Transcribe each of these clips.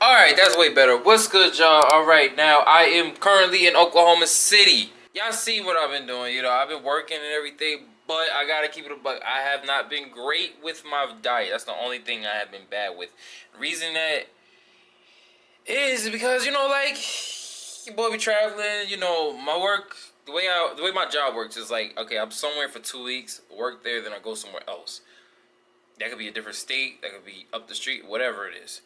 Alright, that's way better. What's good, y'all? Alright, now I am currently in Oklahoma City. Y'all see what I've been doing. You know, I've been working and everything, but I gotta keep it a buck. I have not been great with my diet. That's the only thing I have been bad with. The reason that is because, you know, like, your boy be traveling, you know, my work, the way my job works is like, okay, I'm somewhere for 2 weeks, work there, then I go somewhere else. That could be a different state, that could be up the street, whatever it is.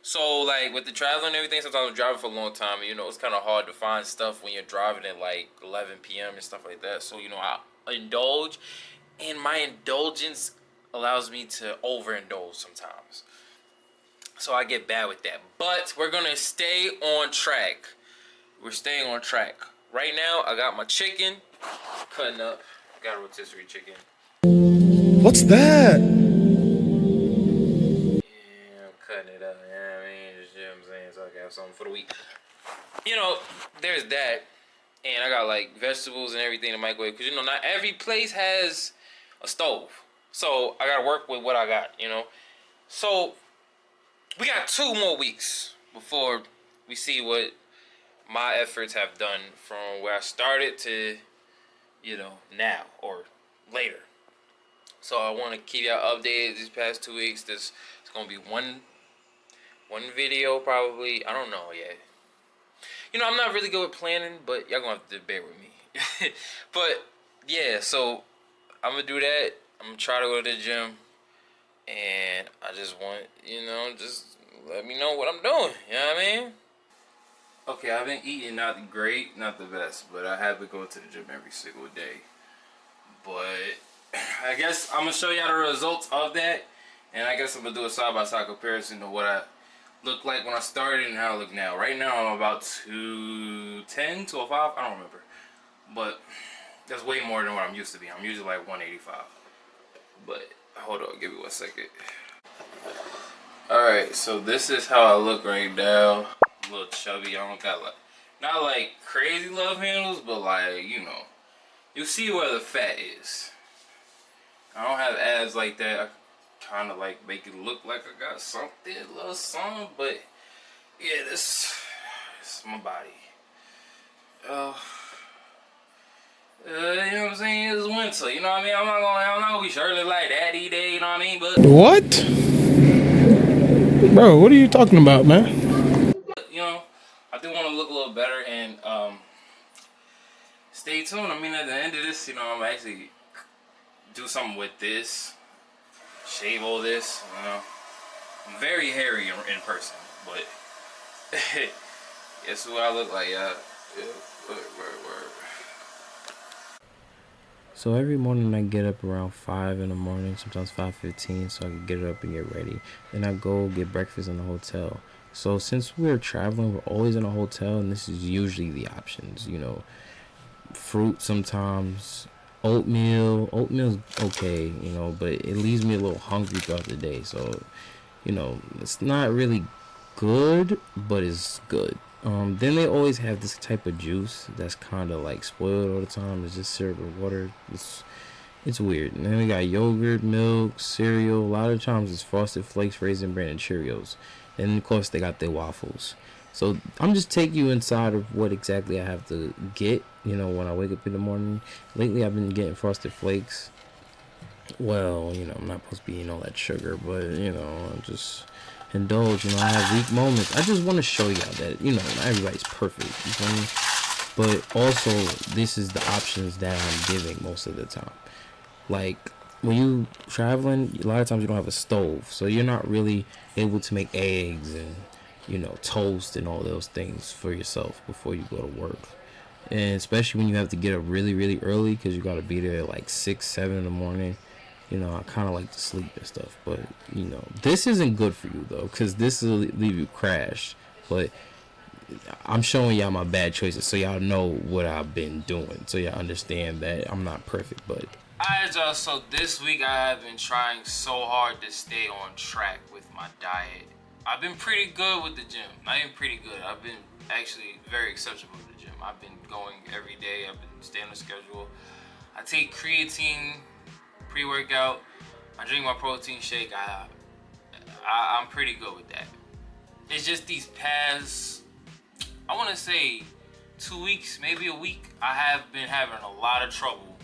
So, like, with the traveling and everything, sometimes I'm driving for a long time. And, you know, it's kind of hard to find stuff when you're driving at, like, 11 p.m. and stuff like that. So, you know, I indulge. And my indulgence allows me to overindulge sometimes. So, I get bad with that. But we're going to stay on track. We're staying on track. Right now, I got my chicken cutting up. I got a rotisserie chicken. What's that? Cutting it up, you know what I mean? Just, you know what I'm saying? So I can have something for the week. You know, there's that. And I got like vegetables and everything in the microwave. Because, you know, not every place has a stove. So I got to work with what I got, you know. So we got 2 more weeks before we see what my efforts have done from where I started to, you know, now or later. So I want to keep y'all updated these past 2 weeks. It's going to be one video probably. I don't know yet. You know, I'm not really good with planning, but y'all gonna have to bear with me. But yeah, so I'm gonna do that. I'm gonna try to go to the gym, and I just want, you know, just let me know what I'm doing. You know what I mean? Okay, I've been eating not great, not the best, but I have been going to the gym every single day. But I guess I'm gonna show y'all the results of that, and I guess I'm gonna do a side-by-side comparison to what I looked like when I started and how I look now. Right now I'm about 210, 205, I don't remember. But that's way more than what I'm used to be. I'm usually like 185. But hold on, give me 1 second. Alright, so this is how I look right now. A little chubby. I don't got like, not like crazy love handles, but like, you know, you see where the fat is. I don't have abs like that. I kind of like make it look like I got something, a little something, but yeah, this is my body. You know what I'm saying? It's winter, you know what I mean? I'm not gonna be shirtless like that day, you know what I mean? But What? Bro, what are you talking about, man? you know, I do want to look a little better, and stay tuned. I mean, at the end of this, you know, I'm actually do something with this, shave all this, you know. I'm very hairy in person, but guess what I look like, y'all. Yeah, word. So every morning I get up around 5 in the morning, sometimes 5:15, so I can get up and get ready. Then I go get breakfast in the hotel. So since we're traveling, we're always in a hotel, and this is usually the options. You know, fruit sometimes, oatmeal. Oatmeal's okay, you know, but it leaves me a little hungry throughout the day. So, you know, it's not really good, but it's good. Then they always have this type of juice that's kind of like spoiled all the time. It's just syrup and water. It's weird. And then we got yogurt, milk, cereal. A lot of times it's Frosted Flakes, Raisin Bran, and Cheerios. And of course they got their waffles. So I'm just taking you inside of what exactly I have to get. You know, when I wake up in the morning. Lately I've been getting Frosted Flakes. Well, you know, I'm not supposed to be eating all that sugar, but you know, I'm just indulge. You know, I have weak moments. I just want to show y'all that, you know, not everybody's perfect. You feel me? But also, this is the options that I'm giving most of the time. Like, when you traveling, a lot of times you don't have a stove, so you're not really able to make eggs and, you know, toast and all those things for yourself before you go to work. And especially when you have to get up really, really early because you got to be there at like 6, 7 in the morning. You know, I kind of like to sleep and stuff, but, you know, this isn't good for you, though, because this will leave you crashed. But I'm showing y'all my bad choices so y'all know what I've been doing, so y'all understand that I'm not perfect, but... Alright, y'all, so this week I have been trying so hard to stay on track with my diet. I've been pretty good with the gym. Not even pretty good. I've been actually very exceptional with the gym. I've been going every day. I've been staying on the schedule. I take creatine pre-workout. I drink my protein shake. I'm pretty good with that. it's just these past, I want to say 2 weeks, maybe a week, I have been having a lot of trouble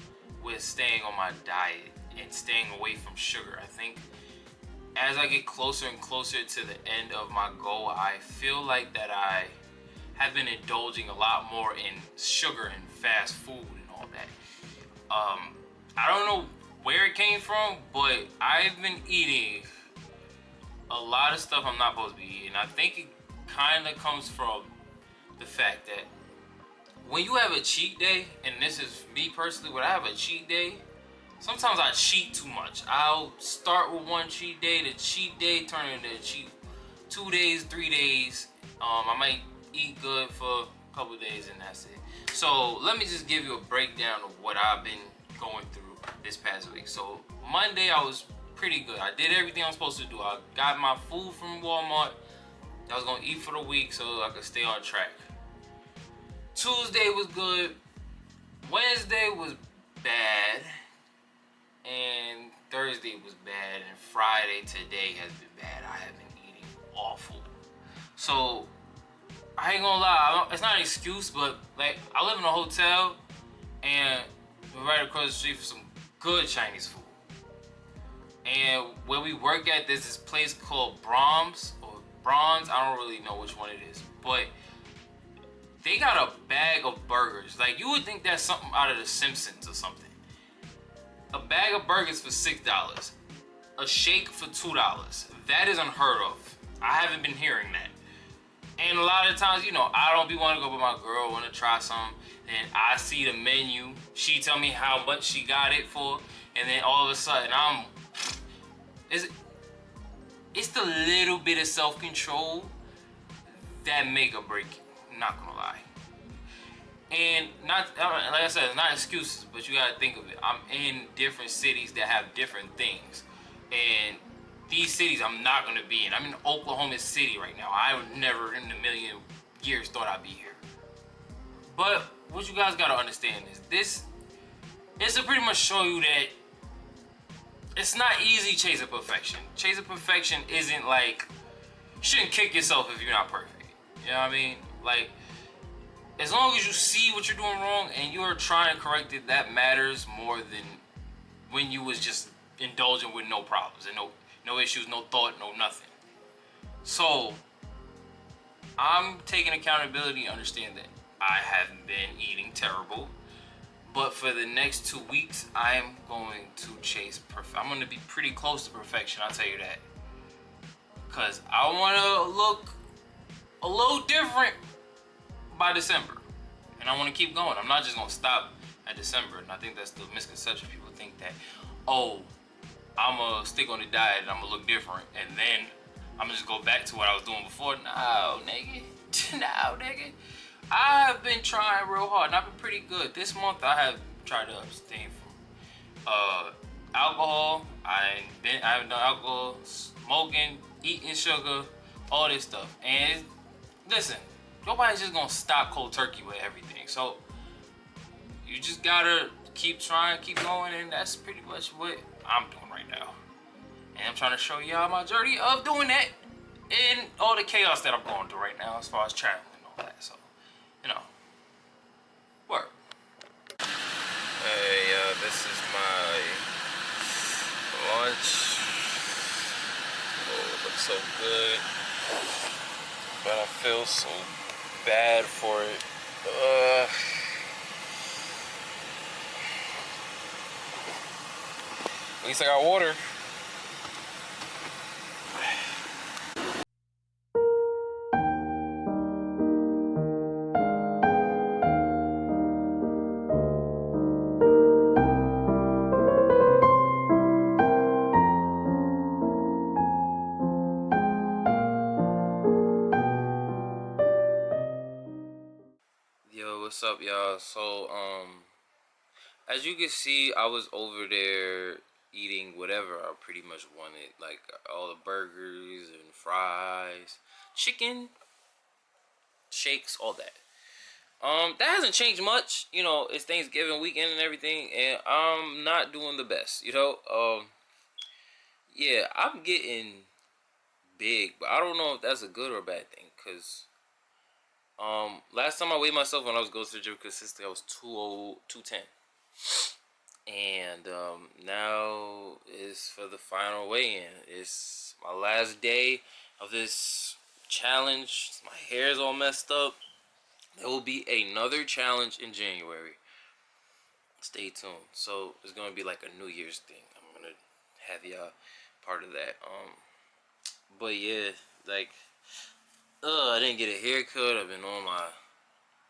with staying on my diet and staying away from sugar. I think as I get closer and closer to the end of my goal, I feel like that I have been indulging a lot more in sugar and fast food and all that. I don't know where it came from, but I've been eating a lot of stuff I'm not supposed to be eating. I think it kind of comes from the fact that when you have a cheat day, and this is me personally, when I have a cheat day, sometimes I cheat too much. I'll start with one cheat day, the cheat day turn into a cheat 2 days, 3 days. I might eat good for a couple days and that's it. So let me just give you a breakdown of what I've been going through this past week. So Monday I was pretty good. I did everything I'm supposed to do. I got my food from Walmart. I was gonna eat for the week so I could stay on track. Tuesday was good. Wednesday was bad. And Thursday was bad. And Friday today has been bad. I have been eating awful. So I ain't gonna lie, it's not an excuse, but like I live in a hotel and we're right across the street for some good Chinese food. And where we work at, there's this place called Brahms or Bronze. I don't really know which one it is, but they got a bag of burgers. Like you would think that's something out of The Simpsons or something. A bag of burgers for $6. A shake for $2. That is unheard of. I haven't been hearing that. And a lot of times, you know, I don't be wanting to go with my girl, want to try something. Then I see the menu. She tell me how much she got it for. And then all of a sudden, it's the little bit of self-control that make or break you. I'm not gonna lie. And not, like I said, it's not excuses, but you gotta think of it. I'm in different cities that have different things. And these cities I'm not gonna be in. I'm in Oklahoma City right now. I would never in a million years thought I'd be here. But what you guys gotta understand is this is to pretty much show you that it's not easy chasing perfection. Chasing perfection isn't like, you shouldn't kick yourself if you're not perfect. You know what I mean? Like, as long as you see what you're doing wrong and you're trying to correct it, that matters more than when you was just indulging with no problems and no issues, no thought, no nothing. So I'm taking accountability and understand that I haven't been eating terrible. But for the next 2 weeks, I am going to chase I'm going to be pretty close to perfection, I'll tell you that. Because I want to look a little different by December. And I want to keep going. I'm not just going to stop at December. And I think that's the misconception. People think that, oh, I'm going to stick on the diet and I'm going to look different. And then I'm going to just go back to what I was doing before. No, nigga. No, nigga. I've been trying real hard and I've been pretty good. This month I have tried to abstain from alcohol. I haven't done alcohol, smoking, eating sugar, all this stuff. And listen, nobody's just gonna stop cold turkey with everything. So you just gotta keep trying, keep going, and that's pretty much what I'm doing right now. And I'm trying to show y'all my journey of doing that and all the chaos that I'm going through right now as far as traveling and all that. So, you know, work. Hey, this is my lunch. Oh, it looks so good. But I feel so bad for it. At least I got water. Yo, what's up, y'all? So, as you can see, I was over there eating whatever I pretty much wanted, like all the burgers and fries, chicken, shakes, all that. That hasn't changed much. You know, it's Thanksgiving weekend and everything, and I'm not doing the best. You know, yeah, I'm getting big, but I don't know if that's a good or a bad thing. Cause last time I weighed myself when I was going to the gym consistently, I was 210. And now is for the final weigh-in. It's my last day of this challenge. My hair's all messed up. There will be another challenge in January. Stay tuned. So it's gonna be like a New Year's thing. I'm gonna have y'all part of that. But yeah, like, I didn't get a haircut. I've been on my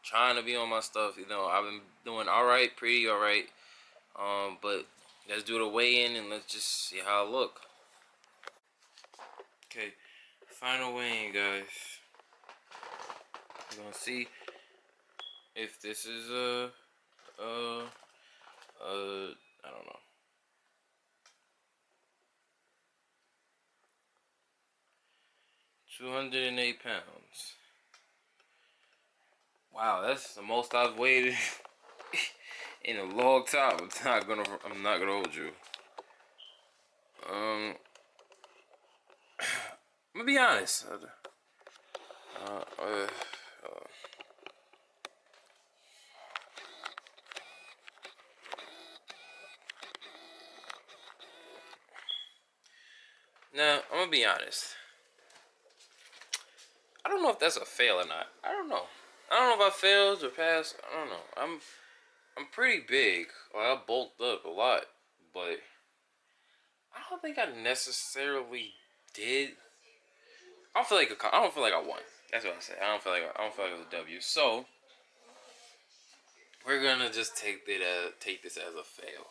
trying to be on my stuff. You know, I've been doing all right, pretty all right. But let's do the weigh-in and let's just see how I look. Okay, final weigh-in, guys. We're gonna see if this is I don't know. 208 pounds. Wow, that's the most I've weighed in a long time. I'm not gonna hold you. I'm gonna be honest. Now, I'm gonna be honest. I don't know if that's a fail or not. I don't know. I don't know if I failed or passed. I don't know. I'm pretty big. Like, I bulked up a lot, but I don't think I necessarily did. I don't feel like I won. That's what I say. I don't feel like it was a W. So we're gonna just take this as a fail.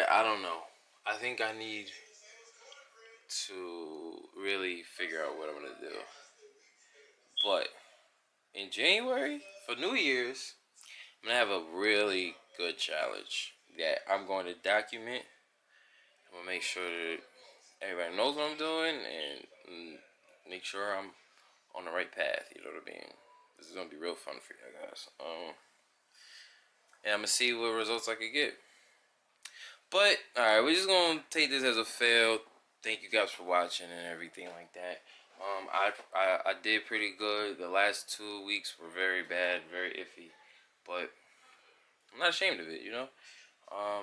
I don't know. I think I need to really figure out what I'm gonna do. But in January for New Year's, I'm gonna have a really good challenge that I'm going to document. I'm gonna make sure that everybody knows what I'm doing and make sure I'm on the right path. You know what I mean? This is gonna be real fun for you guys. And I'm gonna see what results I could get. But all right, we're just gonna take this as a fail. Thank you guys for watching and everything like that. I did pretty good. The last 2 weeks were very bad, very iffy, but I'm not ashamed of it. You know, I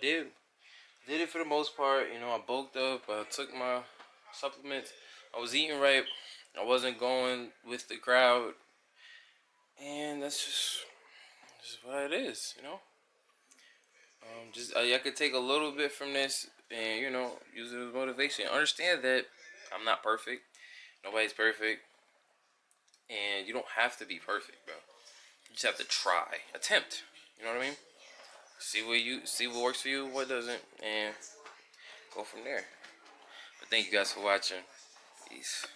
did it for the most part. You know, I bulked up. I took my supplements. I was eating right. I wasn't going with the crowd, and that's just what it is. You know. Just I could take a little bit from this and use it as motivation. Understand that I'm not perfect. Nobody's perfect, and you don't have to be perfect, bro. You just have to try, attempt. You know what I mean? See what works for you, what doesn't, and go from there. But thank you guys for watching. Peace.